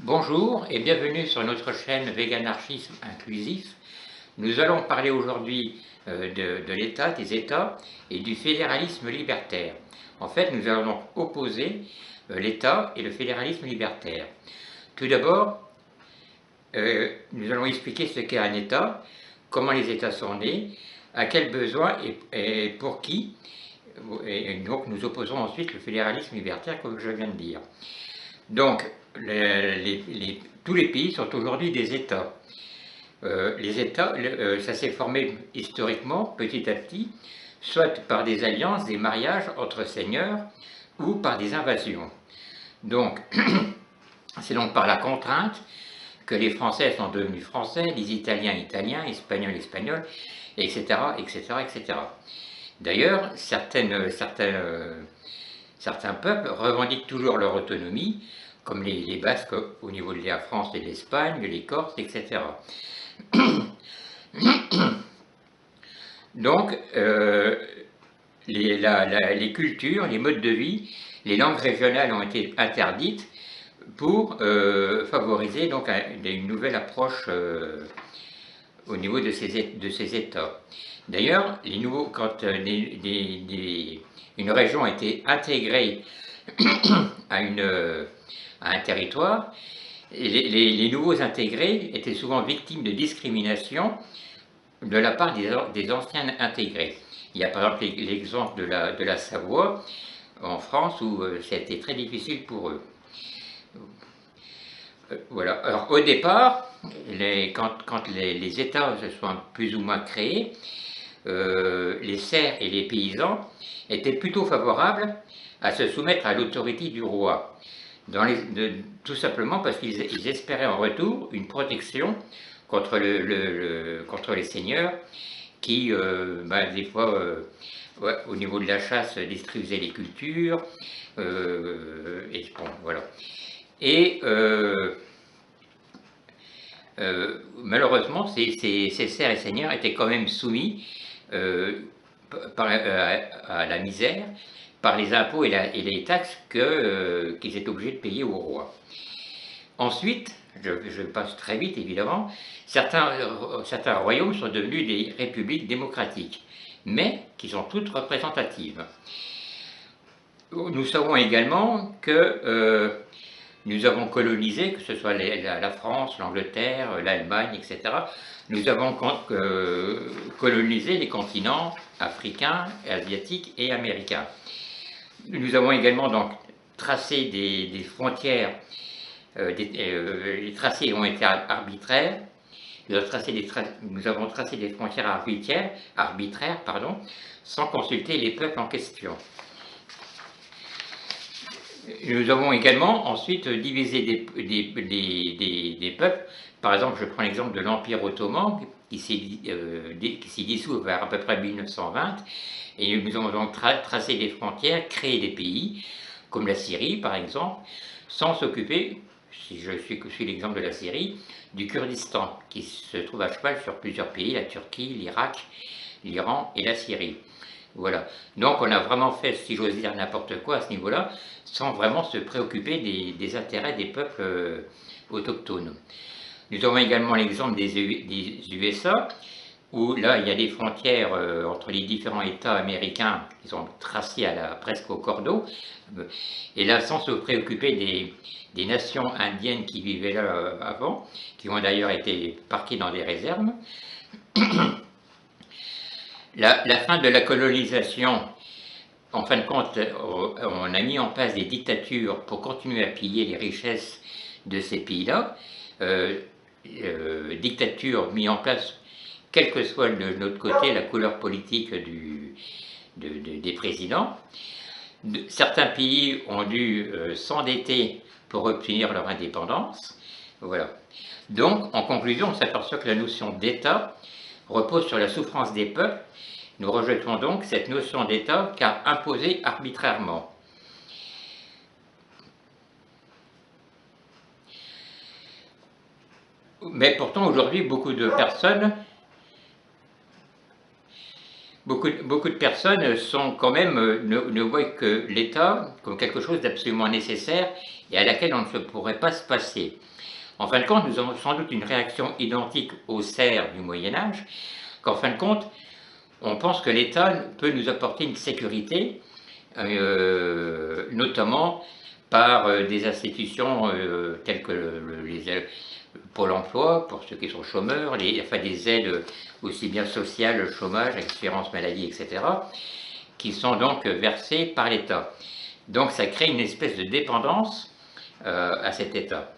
Bonjour et bienvenue sur notre chaîne Véganarchisme Inclusif. Nous allons parler aujourd'hui de l'État, des États et du fédéralisme libertaire. En fait, nous allons donc opposer l'État et le fédéralisme libertaire. Tout d'abord, nous allons expliquer ce qu'est un État, comment les États sont nés, à quels besoins et pour qui. Et donc nous opposons ensuite le fédéralisme libertaire, comme je viens de dire. Donc, tous les pays sont aujourd'hui des États. Les États, ça s'est formé historiquement, petit à petit, soit par des alliances, des mariages entre seigneurs, ou par des invasions. Donc, c'est donc par la contrainte que les Français sont devenus Français, les Italiens Italiens, Espagnols Espagnols, etc., etc., etc. D'ailleurs, certains peuples revendiquent toujours leur autonomie, comme les Basques au niveau de la France et de l'Espagne, les Corses, etc. Donc, les cultures, les modes de vie, les langues régionales ont été interdites pour favoriser donc une nouvelle approche au niveau de ces États. D'ailleurs, quand une région a été intégrée à un territoire, les nouveaux intégrés étaient souvent victimes de discrimination de la part des anciens intégrés. Il y a par exemple l'exemple de la Savoie en France où ça a été très difficile pour eux. Voilà. Alors au départ, quand les États se sont plus ou moins créés, les serfs et les paysans étaient plutôt favorables à se soumettre à l'autorité du roi, tout simplement parce qu'ils espéraient en retour une protection contre les seigneurs qui, des fois, ouais, au niveau de la chasse, destruisaient les cultures, et bon, voilà. Et malheureusement, ces serfs et seigneurs étaient quand même soumis à la misère par les impôts et les taxes qu'ils étaient obligés de payer au roi. Ensuite, je passe très vite évidemment, certains royaumes sont devenus des républiques démocratiques, mais qui sont toutes représentatives. Nous savons également que nous avons colonisé, que ce soit la France, l'Angleterre, l'Allemagne, etc. Nous avons colonisé les continents africains, asiatiques et américains. Nous avons également donc tracé des frontières, les tracés ont été arbitraires. Nous avons tracé des frontières arbitraires, sans consulter les peuples en question. Nous avons également ensuite divisé des peuples. Par exemple, je prends l'exemple de l'Empire ottoman qui s'est dissous vers à peu près 1920. Et nous avons donc tracé des frontières, créé des pays, comme la Syrie par exemple, sans s'occuper, si je suis l'exemple de la Syrie, du Kurdistan, qui se trouve à cheval sur plusieurs pays, la Turquie, l'Irak, l'Iran et la Syrie. Voilà. Donc on a vraiment fait, si j'ose dire, n'importe quoi à ce niveau-là, sans vraiment se préoccuper des intérêts des peuples autochtones. Nous avons également l'exemple des USA, où là il y a des frontières entre les différents États américains qui sont tracées presque au cordeau, et là sans se préoccuper des nations indiennes qui vivaient là avant, qui ont d'ailleurs été parquées dans des réserves. La fin de la colonisation, en fin de compte, on a mis en place des dictatures pour continuer à piller les richesses de ces pays-là. Dictatures mises en place, quelle que soit de notre côté la couleur politique des présidents. Certains pays ont dû s'endetter pour obtenir leur indépendance. Voilà. Donc, en conclusion, on s'aperçoit que la notion d'État repose sur la souffrance des peuples. Nous rejetons donc cette notion d'État qu'a imposée arbitrairement. Mais pourtant, aujourd'hui, beaucoup de personnes Beaucoup de personnes sont quand même, ne voient que l'État comme quelque chose d'absolument nécessaire et à laquelle on ne se pourrait pas se passer. En fin de compte, nous avons sans doute une réaction identique aux serfs du Moyen Âge, qu'en fin de compte, on pense que l'État peut nous apporter une sécurité, notamment par des institutions telles que Pôle emploi, pour ceux qui sont chômeurs, enfin des aides aussi bien sociales, chômage, assurance maladie, etc., qui sont donc versées par l'État. Donc ça crée une espèce de dépendance à cet État.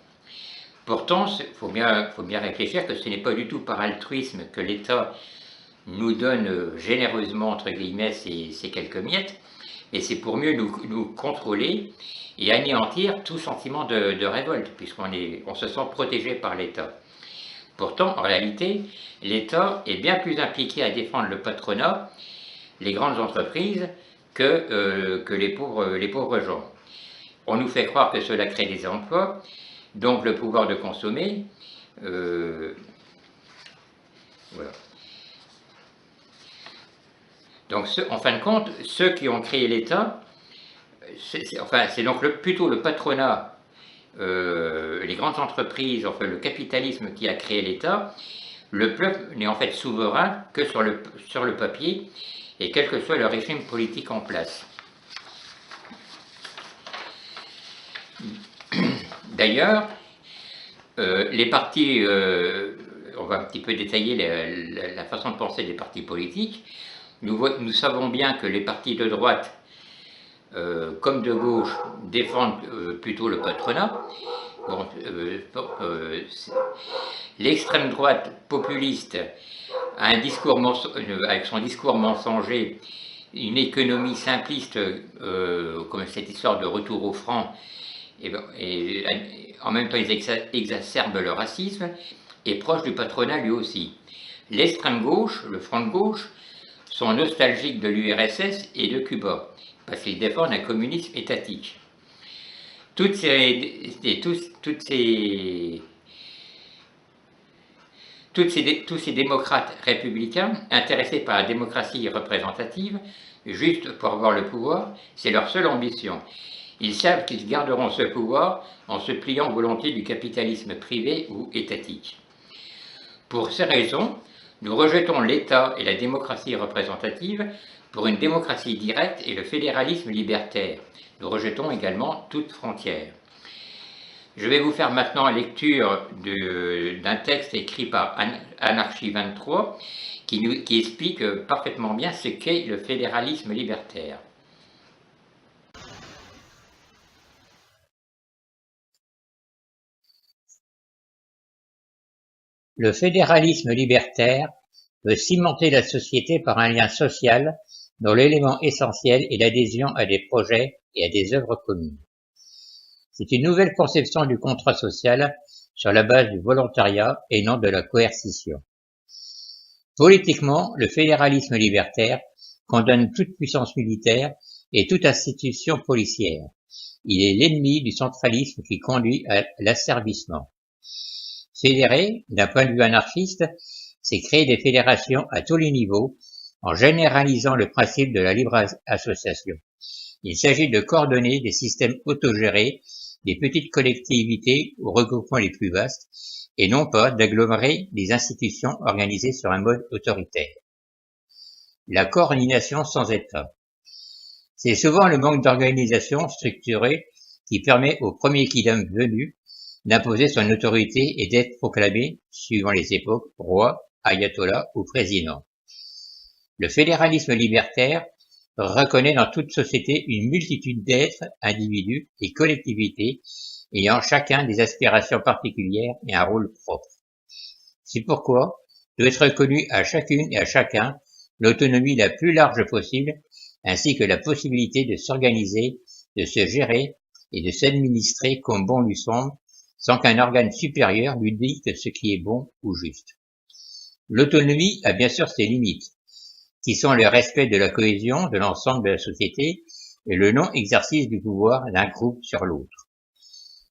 Pourtant, faut bien réfléchir que ce n'est pas du tout par altruisme que l'État nous donne généreusement, entre guillemets, ces quelques miettes, mais c'est pour mieux nous contrôler et anéantir tout sentiment de révolte, puisqu'on se sent protégé par l'État. Pourtant, en réalité, l'État est bien plus impliqué à défendre le patronat, les grandes entreprises, que les pauvres gens. On nous fait croire que cela crée des emplois, donc le pouvoir de consommer. Voilà. Donc, en fin de compte, ceux qui ont créé l'État, c'est donc plutôt le patronat, les grandes entreprises, enfin le capitalisme qui a créé l'État. Le peuple n'est en fait souverain que sur le papier, et quel que soit le régime politique en place. D'ailleurs, les partis, on va un petit peu détailler la façon de penser des partis politiques. Nous savons bien que les partis de droite, comme de gauche, défendent plutôt le patronat. Bon, l'extrême droite populiste a un discours avec son discours mensonger, une économie simpliste, comme cette histoire de retour au franc, et en même temps ils exacerbent le racisme, est proche du patronat lui aussi. L'extrême gauche, le front de gauche, sont nostalgiques de l'URSS et de Cuba, parce qu'ils défendent un communisme étatique. Tous ces démocrates républicains, intéressés par la démocratie représentative, juste pour avoir le pouvoir, c'est leur seule ambition. Ils savent qu'ils garderont ce pouvoir en se pliant volontiers du capitalisme privé ou étatique. Pour ces raisons, nous rejetons l'État et la démocratie représentative pour une démocratie directe et le fédéralisme libertaire. Nous rejetons également toute frontière. Je vais vous faire maintenant lecture d'un texte écrit par Anarchie 23 qui explique parfaitement bien ce qu'est le fédéralisme libertaire. Le fédéralisme libertaire veut cimenter la société par un lien social dont l'élément essentiel est l'adhésion à des projets et à des œuvres communes. C'est une nouvelle conception du contrat social sur la base du volontariat et non de la coercition. Politiquement, le fédéralisme libertaire condamne toute puissance militaire et toute institution policière. Il est l'ennemi du centralisme qui conduit à l'asservissement. Fédérer, d'un point de vue anarchiste, c'est créer des fédérations à tous les niveaux en généralisant le principe de la libre association. Il s'agit de coordonner des systèmes autogérés, des petites collectivités aux regroupements les plus vastes, et non pas d'agglomérer des institutions organisées sur un mode autoritaire. La coordination sans État. C'est souvent le manque d'organisation structurée qui permet au premier kidam venu d'imposer son autorité et d'être proclamé, suivant les époques, roi, ayatollah ou président. Le fédéralisme libertaire reconnaît dans toute société une multitude d'êtres, individus et collectivités ayant chacun des aspirations particulières et un rôle propre. C'est pourquoi doit être reconnue à chacune et à chacun l'autonomie la plus large possible, ainsi que la possibilité de s'organiser, de se gérer et de s'administrer comme bon lui semble, sans qu'un organe supérieur lui dicte ce qui est bon ou juste. L'autonomie a bien sûr ses limites, qui sont le respect de la cohésion de l'ensemble de la société et le non-exercice du pouvoir d'un groupe sur l'autre.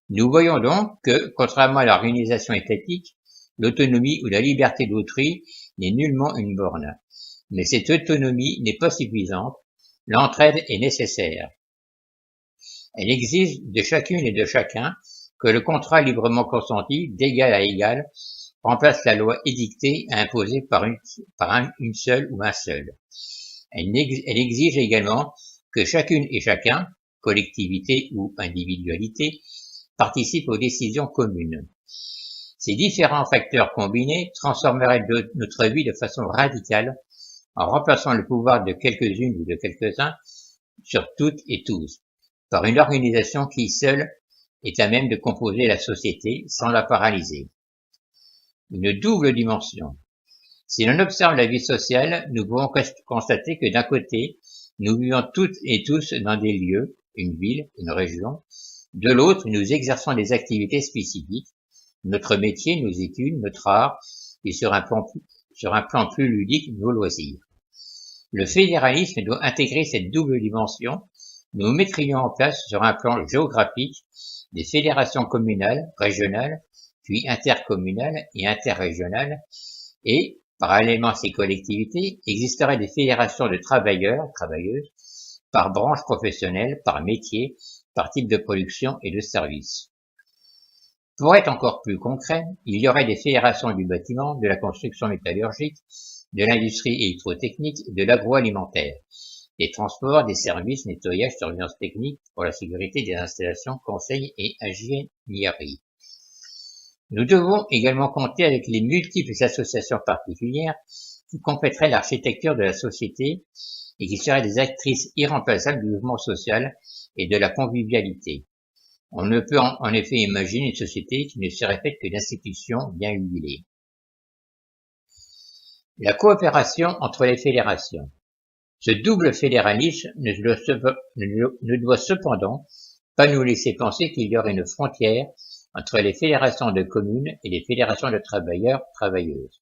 Nous voyons donc que, contrairement à l'organisation étatique, l'autonomie ou la liberté d'autrui n'est nullement une borne, Mais cette autonomie n'est pas suffisante, l'entraide est nécessaire. Elle exige de chacune et de chacun que le contrat librement consenti, d'égal à égal, remplace la loi édictée et imposée par une seule ou un seul. Elle exige également que chacune et chacun, collectivité ou individualité, participe aux décisions communes. Ces différents facteurs combinés transformeraient notre vie de façon radicale en remplaçant le pouvoir de quelques-unes ou de quelques-uns sur toutes et tous, par une organisation qui seule est à même de composer la société sans la paralyser. Une double dimension. Si l'on observe la vie sociale, nous pouvons constater que d'un côté, nous vivons toutes et tous dans des lieux, une ville, une région. De l'autre, nous exerçons des activités spécifiques, notre métier, nos études, notre art, et sur un plan plus ludique, nos loisirs. Le fédéralisme doit intégrer cette double dimension. Nous mettrions en place sur un plan géographique des fédérations communales, régionales, puis intercommunales et interrégionales, et, parallèlement à ces collectivités, existeraient des fédérations de travailleurs, travailleuses, par branche professionnelle, par métier, par type de production et de service. Pour être encore plus concret, il y aurait des fédérations du bâtiment, de la construction métallurgique, de l'industrie électrotechnique, de l'agroalimentaire, des transports, des services, nettoyage, surveillance technique pour la sécurité des installations, conseil et ingénierie. Nous devons également compter avec les multiples associations particulières qui compléteraient l'architecture de la société et qui seraient des actrices irremplaçables du mouvement social et de la convivialité. On ne peut en effet imaginer une société qui ne serait faite que d'institutions bien huilées. La coopération entre les fédérations. Ce double fédéralisme ne doit cependant pas nous laisser penser qu'il y aurait une frontière entre les fédérations de communes et les fédérations de travailleurs, travailleuses.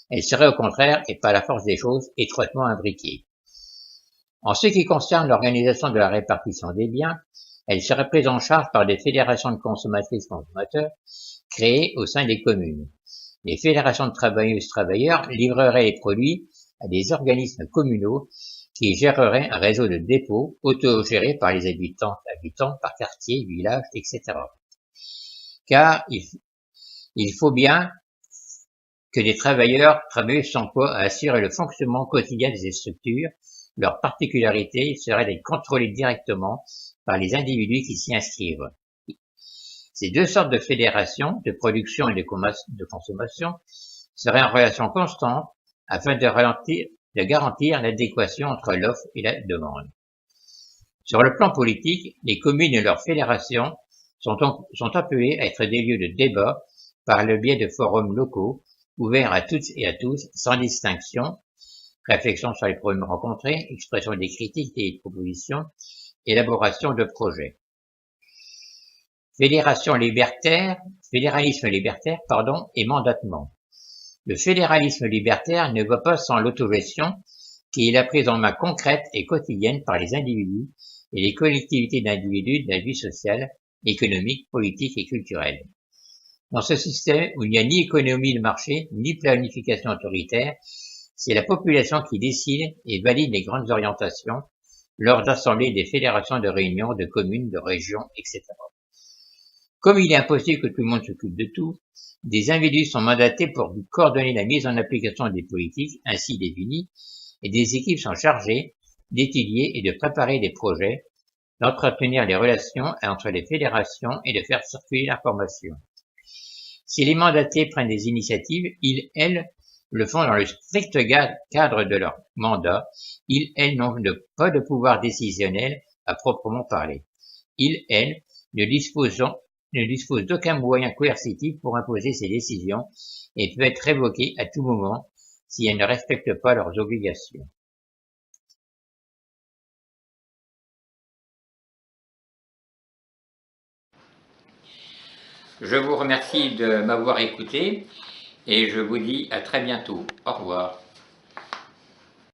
Elles seraient au contraire, et par la force des choses, étroitement imbriquées. En ce qui concerne l'organisation de la répartition des biens, elles seraient prises en charge par des fédérations de consommatrices-consommateurs créées au sein des communes. Les fédérations de travailleuses-travailleurs livreraient les produits à des organismes communaux qui géreraient un réseau de dépôts autogéré par les habitants par quartier, village, etc. Car il faut bien que des travailleuses s'emploient à assurer le fonctionnement quotidien de ces structures. Leur particularité serait d'être contrôlées directement par les individus qui s'y inscrivent. Ces deux sortes de fédérations, de production et de consommation, seraient en relation constante afin de garantir l'adéquation entre l'offre et la demande. Sur le plan politique, les communes et leurs fédérations sont appelées à être des lieux de débat par le biais de forums locaux ouverts à toutes et à tous, sans distinction, réflexion sur les problèmes rencontrés, expression des critiques et des propositions, élaboration de projets. Fédéralisme libertaire, et mandatement. Le fédéralisme libertaire ne va pas sans l'autogestion, qui est la prise en main concrète et quotidienne par les individus et les collectivités d'individus de la vie sociale, économique, politique et culturelle. Dans ce système où il n'y a ni économie de marché, ni planification autoritaire, c'est la population qui décide et valide les grandes orientations lors d'assemblées des fédérations de réunions, de communes, de régions, etc. Comme il est impossible que tout le monde s'occupe de tout, des individus sont mandatés pour coordonner la mise en application des politiques ainsi définies et des équipes sont chargées d'étudier et de préparer des projets, d'entretenir les relations entre les fédérations et de faire circuler l'information. Si les mandatés prennent des initiatives, elles, le font dans le strict cadre de leur mandat. Elles n'ont pas de pouvoir décisionnel à proprement parler. Elles ne disposent d'aucun moyen coercitif pour imposer ces décisions et peuvent être révoquées à tout moment si elles ne respectent pas leurs obligations. Je vous remercie de m'avoir écouté et je vous dis à très bientôt. Au revoir.